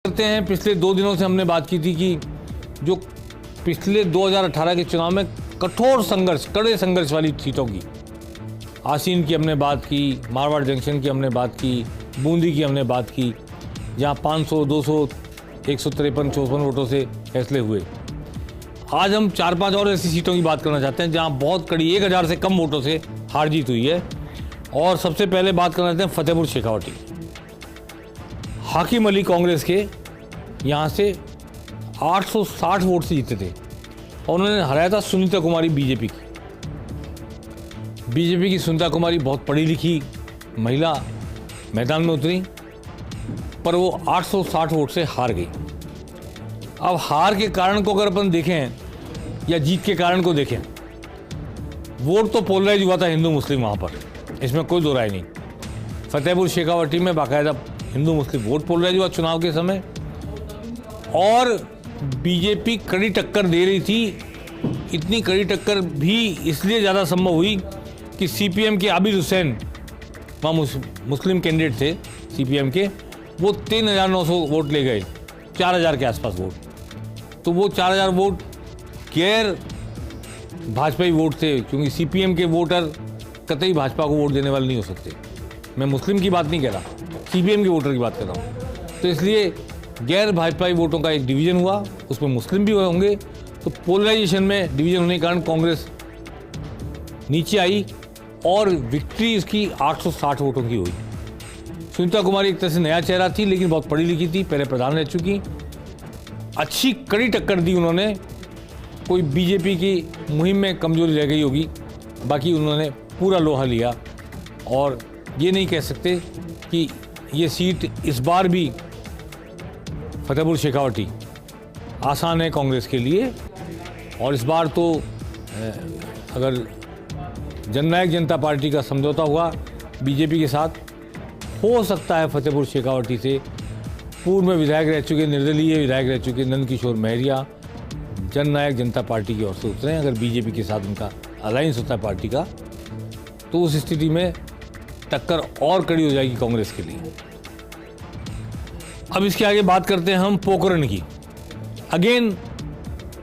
करते हैं। पिछले 2 दिनों से हमने बात की थी कि जो पिछले 2018 के चुनाव में कठोर संघर्ष, कड़े संघर्ष वाली सीटों की, आसीन की हमने बात की, मारवाड़ जंक्शन की हमने बात की, बूंदी की हमने बात की, जहां 500, 200, 153, 54 वोटों से फैसले हुए। आज हम 4-5 और ऐसी सीटों की बात करना चाहते हैं जहां बहुत कड़ी 1000 से कम वोटों से हार जीत हुई है। और सबसे पहले बात करना चाहते हैं फतेहपुर शेखावटी। हाकिम अली कांग्रेस के यहाँ से 860 वोट से जीते थे और उन्होंने हराया था सुनीता कुमारी बीजेपी की सुनीता कुमारी बहुत पढ़ी लिखी महिला मैदान में उतरी, पर वो 860 वोट से हार गई। अब हार के कारण को अगर अपन देखें या जीत के कारण को देखें, वोट तो पोलराइज हुआ था हिंदू मुस्लिम वहाँ पर, इसमें कोई दो राय नहीं। फतेहपुर शेखावटी में बाकायदा हिंदू मुस्लिम वोट पोलराइज हुआ चुनाव के समय, और बीजेपी कड़ी टक्कर दे रही थी। इतनी कड़ी टक्कर भी इसलिए ज़्यादा संभव हुई कि सीपीएम के आबिद हुसैन, वहाँ मुस्लिम कैंडिडेट थे सीपीएम के, वो 3900 वोट ले गए, 4000 के आसपास वोट। तो वो 4000 वोट गैर भाजपाई वोट थे, क्योंकि सीपीएम के वोटर कतई भाजपा को वोट देने वाले नहीं हो सकते। मैं मुस्लिम की बात नहीं कह रहा, सीपीएम के वोटर की बात कर रहा हूँ। तो इसलिए गैर भाजपाई वोटों का एक डिवीज़न हुआ, उसमें मुस्लिम भी होंगे। तो पोलराइजेशन में डिवीज़न होने के कारण कांग्रेस नीचे आई और विक्ट्री इसकी 860 वोटों की हुई। सुनीता कुमारी एक तरह से नया चेहरा थी, लेकिन बहुत पढ़ी लिखी थी, पहले प्रधान रह चुकी, अच्छी कड़ी टक्कर दी उन्होंने। कोई बीजेपी की मुहिम में कमजोरी रह गई होगी, बाकी उन्होंने पूरा लोहा लिया। और ये नहीं कह सकते कि ये सीट इस बार भी फतेहपुर शेखावटी आसान है कांग्रेस के लिए। और इस बार तो अगर जननायक जनता पार्टी का समझौता हुआ बीजेपी के साथ, हो सकता है फतेहपुर शेखावटी से पूर्व में विधायक रह चुके, निर्दलीय विधायक रह चुके नंद किशोर महरिया जननायक जनता पार्टी की ओर से उतरे। अगर बीजेपी के साथ उनका अलायंस होता है पार्टी का, तो उस स्थिति में टक्कर और कड़ी हो जाएगी कांग्रेस के लिए। अब इसके आगे बात करते हैं हम पोखरण की। अगेन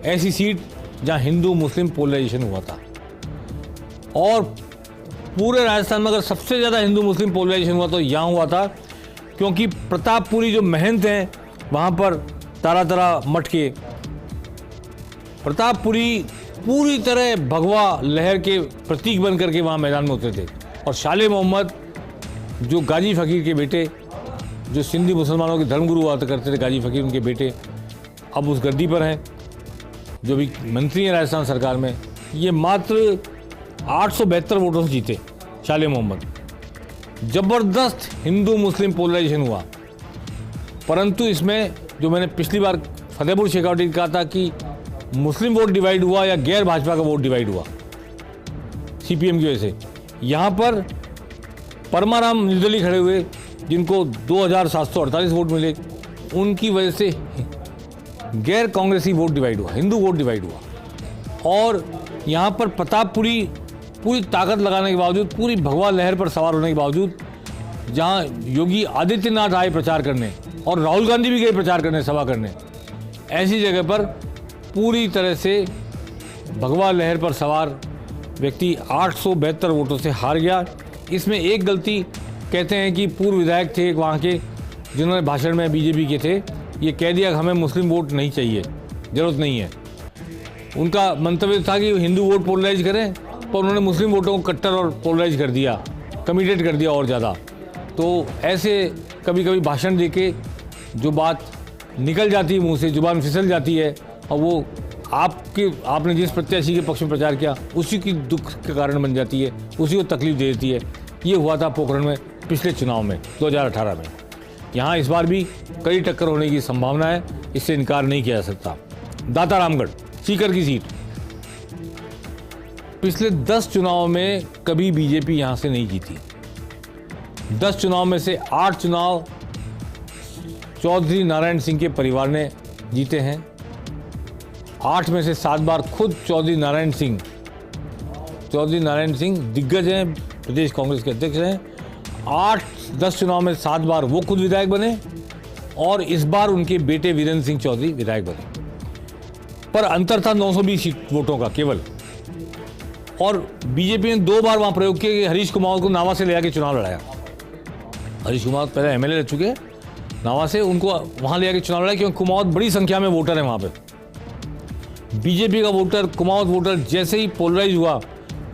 ऐसी सीट जहां हिंदू मुस्लिम पोलराइजेशन हुआ था, और पूरे राजस्थान में अगर सबसे ज़्यादा हिंदू मुस्लिम पोलराइजेशन हुआ तो यहाँ हुआ था, क्योंकि प्रतापपुरी जो महंत हैं वहाँ पर तारा मठ के प्रतापपुरी पूरी तरह भगवा लहर के प्रतीक बन करके वहाँ मैदान में उतरे थे। और शाले मोहम्मद जो गाजी फ़कीर के बेटे, जो सिंधी मुसलमानों के धर्मगुरु हुआ करते थे गाजी फ़कीर, उनके बेटे अब उस गद्दी पर हैं, जो भी मंत्री हैं राजस्थान सरकार में। ये मात्र 872 वोटों से जीते शाले मोहम्मद। ज़बरदस्त हिंदू मुस्लिम पोलराइजेशन हुआ। परंतु इसमें जो मैंने पिछली बार फतेहपुर शेखावटी कहा था कि मुस्लिम वोट डिवाइड हुआ या गैर भाजपा का वोट डिवाइड हुआ सीपीएम की वजह से, यहाँ पर परमाराम निर्दलीय खड़े हुए जिनको 2748 वोट मिले, उनकी वजह से गैर कांग्रेसी वोट डिवाइड हुआ, हिंदू वोट डिवाइड हुआ। और यहाँ पर प्रतापपुरी पूरी ताकत लगाने के बावजूद, पूरी भगवा लहर पर सवार होने के बावजूद, जहाँ योगी आदित्यनाथ आए प्रचार करने और राहुल गांधी भी गए प्रचार करने, सभा करने, ऐसी जगह पर पूरी तरह से भगवा लहर पर सवार व्यक्ति 872 वोटों से हार गया। इसमें एक गलती कहते हैं कि पूर्व विधायक थे वहाँ के, जिन्होंने भाषण में बीजेपी के थे, ये कह दिया कि हमें मुस्लिम वोट नहीं चाहिए, ज़रूरत नहीं है। उनका मंतव्य था कि हिंदू वोट पोलराइज करें, पर उन्होंने मुस्लिम वोटों को कट्टर और पोलराइज कर दिया, कमिटेड कर दिया और ज़्यादा। तो ऐसे कभी कभी भाषण देके जो बात निकल जाती है मुँह से, जुबान फिसल जाती है, और वो आपने जिस प्रत्याशी के पक्ष में प्रचार किया उसी की दुख के कारण बन जाती है, उसी को तकलीफ दे देती है। ये हुआ था पोखरण में पिछले चुनाव में 2018 में। यहाँ इस बार भी कड़ी टक्कर होने की संभावना है, इससे इनकार नहीं किया जा सकता। दातारामगढ़ सीकर की सीट, पिछले 10 चुनाव में कभी बीजेपी यहाँ से नहीं जीती। 10 चुनाव में से 8 चुनाव चौधरी नारायण सिंह के परिवार ने जीते हैं। 8 में से 7 बार खुद चौधरी नारायण सिंह दिग्गज हैं, प्रदेश कांग्रेस के अध्यक्ष हैं। 8-10 चुनाव में 7 बार वो खुद विधायक बने और इस बार उनके बेटे वीरेंद्र सिंह चौधरी विधायक बने, पर अंतर था 920 वोटों का केवल। और बीजेपी ने 2 बार वहां प्रयोग किया कि हरीश कुमार को नावा से ले आके चुनाव लड़ाया। हरीश कुमार पहले एमएलए रह चुके हैं नावा से, उनको वहां ले आके चुनाव लड़ाया क्योंकि कुमाऊं बड़ी संख्या में वोटर है वहां पे। बीजेपी का वोटर, कुमाऊं वोटर जैसे ही पोलराइज हुआ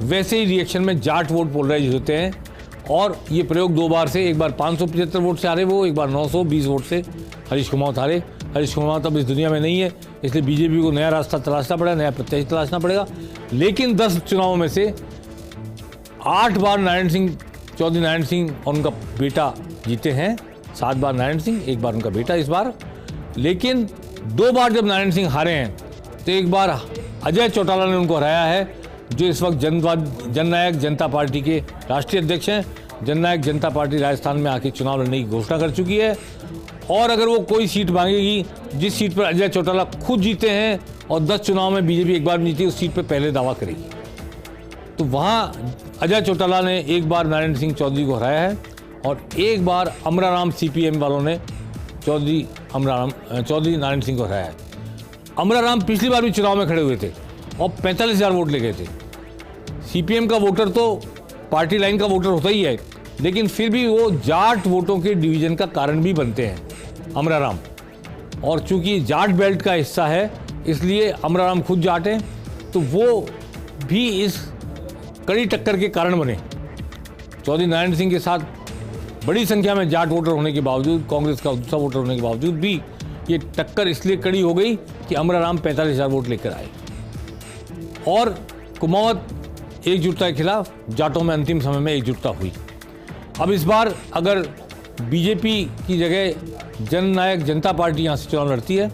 वैसे ही रिएक्शन में जाट वोट पोलराइज होते हैं। और ये प्रयोग 2 बार से, एक बार 575 वोट से हारे वो, एक बार 920 वोट से हरीश कुमार हारे। हरीश कुमार तब इस दुनिया में नहीं है, इसलिए बीजेपी को नया रास्ता तलाशना पड़ेगा, नया प्रत्याशी तलाशना पड़ेगा। लेकिन 10 चुनावों में से 8 बार नारायण सिंह चौधरी, नारायण सिंह और उनका बेटा जीते हैं। 7 बार नारायण सिंह, 1 बार उनका बेटा इस बार। लेकिन 2 बार जब नारायण सिंह हारे हैं तो एक बार अजय चौटाला ने उनको हराया है, जो इस वक्त जननायक जनता पार्टी के राष्ट्रीय अध्यक्ष हैं। जननायक जनता पार्टी राजस्थान में आके चुनाव लड़ने की घोषणा कर चुकी है। और अगर वो कोई सीट मांगेगी, जिस सीट पर अजय चौटाला खुद जीते हैं और 10 चुनाव में बीजेपी एक बार भी जीती, उस सीट पर पहले दावा करेगी। तो वहाँ अजय चौटाला ने 1 बार नारायण सिंह चौधरी को हराया है और 1 बार अमराराम सीपीएम वालों ने चौधरी नारायण सिंह को हराया है। अमराराम पिछली बार भी चुनाव में खड़े हुए थे और 45,000 वोट ले गए थे। सीपीएम का वोटर तो पार्टी लाइन का वोटर होता ही है, लेकिन फिर भी वो जाट वोटों के डिवीजन का कारण भी बनते हैं अमराराम। और चूंकि जाट बेल्ट का हिस्सा है इसलिए अमराराम खुद जाट हैं, तो वो भी इस कड़ी टक्कर के कारण बने। चौधरी नारायण सिंह के साथ बड़ी संख्या में जाट वोटर होने के बावजूद, कांग्रेस का दूसरा वोटर होने के बावजूद भी ये टक्कर इसलिए कड़ी हो गई कि अमराराम 45,000 वोट लेकर आए। और कुमाऊं एकजुटता के खिलाफ जाटों में अंतिम समय में एकजुटता हुई। अब इस बार अगर बीजेपी की जगह जननायक जनता पार्टी यहाँ से चुनाव लड़ती है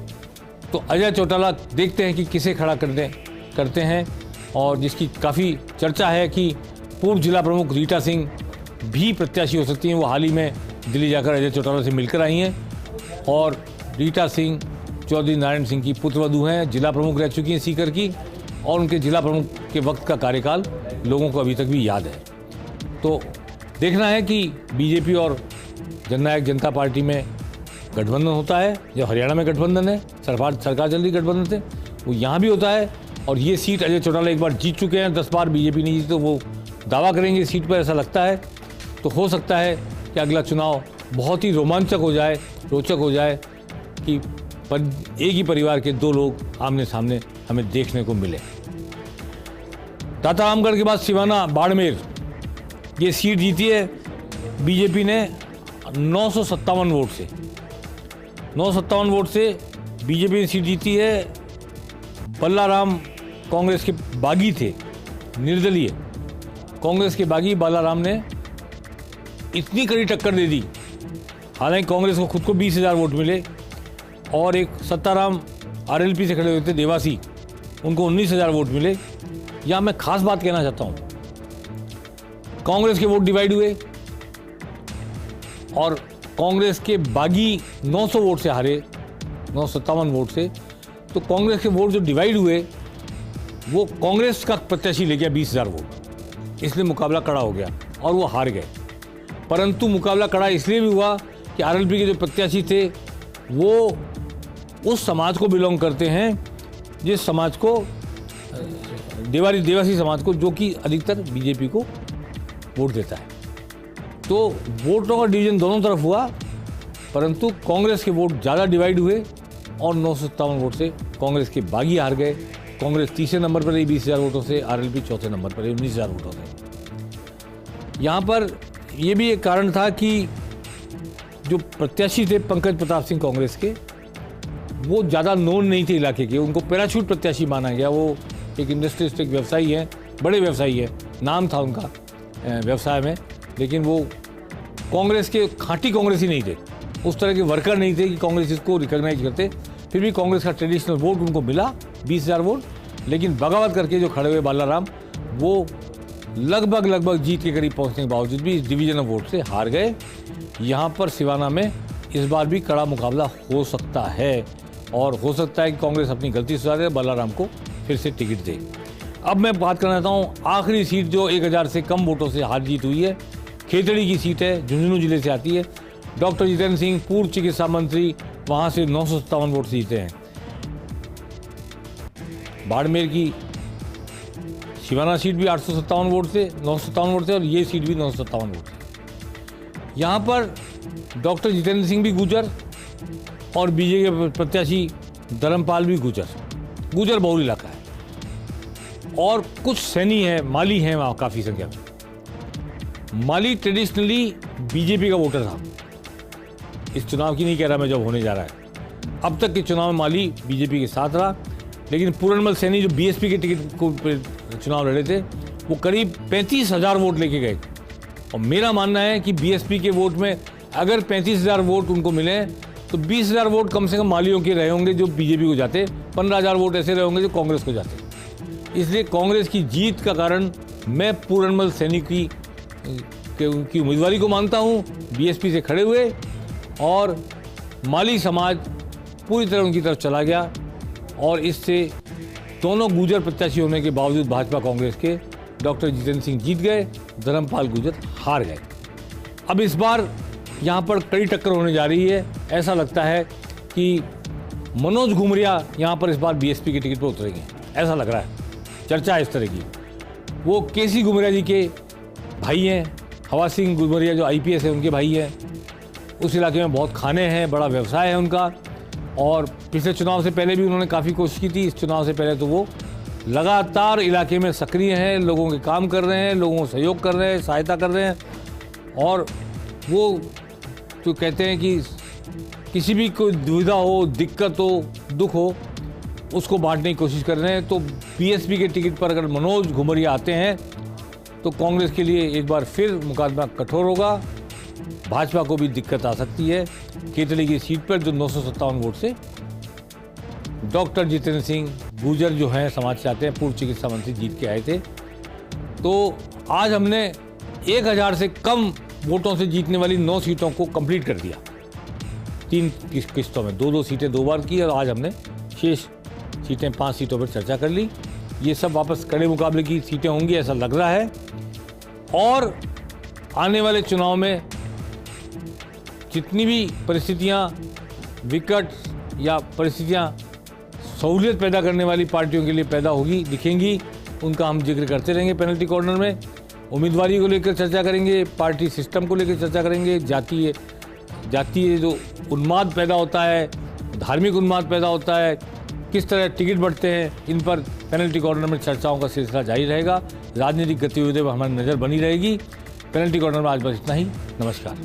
तो अजय चौटाला देखते हैं कि किसे खड़ा करते हैं। और जिसकी काफ़ी चर्चा है कि पूर्व जिला प्रमुख रीटा सिंह भी प्रत्याशी हो सकती हैं। वो हाल ही में दिल्ली जाकर अजय चौटाला से मिलकर आई हैं और रीटा सिंह चौधरी नारायण सिंह की पुत्रवधू हैं, जिला प्रमुख रह चुकी हैं सीकर की, और उनके जिला प्रमुख के वक्त का कार्यकाल लोगों को अभी तक भी याद है। तो देखना है कि बीजेपी और जननायक जनता पार्टी में गठबंधन होता है। जब हरियाणा में गठबंधन है, सरकार चल रही गठबंधन से, वो यहाँ भी होता है। और ये सीट अजय चौटाला एक बार जीत चुके हैं, 10 बार बीजेपी नहीं जीती, तो वो दावा करेंगे इस सीट पर, ऐसा लगता है। तो हो सकता है कि अगला चुनाव बहुत ही रोमांचक हो जाए, रोचक हो जाए कि एक ही परिवार के 2 लोग आमने सामने हमें देखने को मिले। टाटा रामगढ़ के बाद सिवाना बाड़मेर ये सीट जीती है बीजेपी ने 957 वोट से। 957 वोट से बीजेपी ने सीट जीती है। बल्लाराम कांग्रेस के बागी थे, निर्दलीय कांग्रेस के बागी बालाराम ने इतनी कड़ी टक्कर दे दी। हालांकि कांग्रेस को खुद को 20,000 वोट मिले और एक सत्ताराम आरएलपी से खड़े हुए थे देवासी, उनको 19,000 वोट मिले। यहाँ मैं खास बात कहना चाहता हूँ, कांग्रेस के वोट डिवाइड हुए और कांग्रेस के बागी 900 वोट से हारे, 957 वोट से। तो कांग्रेस के वोट जो डिवाइड हुए वो कांग्रेस का प्रत्याशी ले गया 20,000 वोट, इसलिए मुकाबला कड़ा हो गया और वो हार गए। परंतु मुकाबला कड़ा इसलिए भी हुआ कि आरएलपी के जो प्रत्याशी थे वो उस समाज को बिलोंग करते हैं जिस समाज को देवासी समाज को, जो कि अधिकतर बीजेपी को वोट देता है। तो वोटों का डिवीजन दोनों तरफ हुआ, परंतु कांग्रेस के वोट ज़्यादा डिवाइड हुए और 957 वोट से कांग्रेस के बागी हार गए। कांग्रेस तीसरे नंबर पर रही 20,000 वोटों से, आरएलपी चौथे नंबर पर रही 19,000 वोटों से। यहाँ पर यह भी एक कारण था कि जो प्रत्याशी थे पंकज प्रताप सिंह कांग्रेस के, वो ज़्यादा नोन नहीं थे इलाके के, उनको पैराशूट प्रत्याशी माना गया। वो एक इंडस्ट्रियलिस्ट, एक व्यवसायी है, बड़े व्यवसायी है, नाम था उनका व्यवसाय में, लेकिन वो कांग्रेस के खाँटी कांग्रेसी नहीं थे, उस तरह के वर्कर नहीं थे कि कांग्रेस इसको रिकॉग्नाइज करते। फिर भी कांग्रेस का ट्रेडिशनल वोट उनको मिला 20,000 वोट, लेकिन बगावत करके जो खड़े हुए बालाराम वो लगभग जीत के करीब पहुंचने के बावजूद भी इस डिवीजन ऑफ वोट से हार गए। यहाँ पर सिवाना में इस बार भी कड़ा मुकाबला हो सकता है और हो सकता है कि कांग्रेस अपनी गलती सुधारे, बालाराम को फिर से टिकट दे। अब मैं बात करना चाहता हूँ आखिरी सीट जो 1,000 से कम वोटों से हार जीत हुई है, खेतड़ी की सीट है, झुंझुनू जिले से आती है। डॉक्टर जितेंद्र सिंह पूर्व चिकित्सा मंत्री वहाँ से 957 वोट से जीते हैं। बाड़मेर की शिवाना सीट भी 857 वोट से 957 वोट से, और ये सीट भी 957 वोट से। यहाँ पर डॉक्टर जितेंद्र सिंह भी गुजर और बीजेपी के प्रत्याशी धर्मपाल भी गुजर बहुल इलाका है, और कुछ सैनी है, माली हैं वहाँ काफ़ी संख्या में। माली ट्रेडिशनली बीजेपी का वोटर था, इस चुनाव की नहीं कह रहा मैं, जब होने जा रहा है। अब तक के चुनाव में माली बीजेपी के साथ रहा, लेकिन पूरनमल सैनी जो बीएसपी के टिकट को चुनाव लड़े थे, वो करीब 35,000 वोट लेके गए। और मेरा मानना है कि बीएसपी के वोट में अगर 35,000 वोट उनको मिले तो 20,000 वोट कम से कम मालियों के रहे होंगे जो बीजेपी को जाते, 15,000 वोट ऐसे रहे होंगे जो कांग्रेस को जाते। इसलिए कांग्रेस की जीत का कारण मैं पूरनमल सैनी की उम्मीदवारी को मानता हूँ। बीएसपी से खड़े हुए और माली समाज पूरी तरह उनकी तरफ चला गया, और इससे दोनों गुजर प्रत्याशी होने के बावजूद भाजपा कांग्रेस के डॉक्टर जितेंद्र सिंह जीत गए, धर्मपाल गुजर हार गए। अब इस बार यहाँ पर कड़ी टक्कर होने जा रही है। ऐसा लगता है कि मनोज घुमरिया यहाँ पर इस बार बीएसपी के टिकट पर उतरेंगे, ऐसा लग रहा है, चर्चा इस तरह की। वो केसी घुमरिया जी के भाई हैं, हवा सिंह घुमरिया जो आईपीएस है उनके भाई हैं। उस इलाके में बहुत खाने हैं, बड़ा व्यवसाय है उनका, और पिछले चुनाव से पहले भी उन्होंने काफ़ी कोशिश की थी। इस चुनाव से पहले तो वो लगातार इलाके में सक्रिय हैं, लोगों के काम कर रहे हैं, लोगों को सहयोग कर रहे हैं, सहायता कर रहे हैं, और वो जो कहते हैं कि किसी भी कोई दुविधा हो, दिक्कत हो, दुख हो, उसको बांटने की कोशिश कर रहे हैं। तो बीएसपी के टिकट पर अगर मनोज घुमरिया आते हैं तो कांग्रेस के लिए एक बार फिर मुकाबला कठोर होगा। भाजपा को भी दिक्कत आ सकती है। केतली की सीट पर जो 957 वोट से डॉक्टर जितेंद्र सिंह गुजर जो हैं समाज से आते हैं, पूर्व चिकित्सा मंत्री जीत के आए थे। तो आज हमने 1000 से कम वोटों से जीतने वाली 9 सीटों को कंप्लीट कर दिया, 3 किस्तों में, 2-2 सीटें 2 बार की, और आज हमने शेष सीटें 5 सीटों पर चर्चा कर ली। ये सब वापस कड़े मुकाबले की सीटें होंगी ऐसा लग रहा है। और आने वाले चुनाव में जितनी भी परिस्थितियां विकट या परिस्थितियां सहूलियत पैदा करने वाली पार्टियों के लिए पैदा होगी, दिखेंगी, उनका हम जिक्र करते रहेंगे पेनल्टी कॉर्नर में। उम्मीदवारी को लेकर चर्चा करेंगे, पार्टी सिस्टम को लेकर चर्चा करेंगे, जातीय जो उन्माद पैदा होता है, धार्मिक उन्माद पैदा होता है, किस तरह टिकट बढ़ते हैं, इन पर पेनल्टी कॉर्नर में चर्चाओं का सिलसिला जारी रहेगा। राजनीतिक गतिविधियों पर हमारी नज़र बनी रहेगी। पेनल्टी कॉर्नर में आज बस इतना ही। नमस्कार।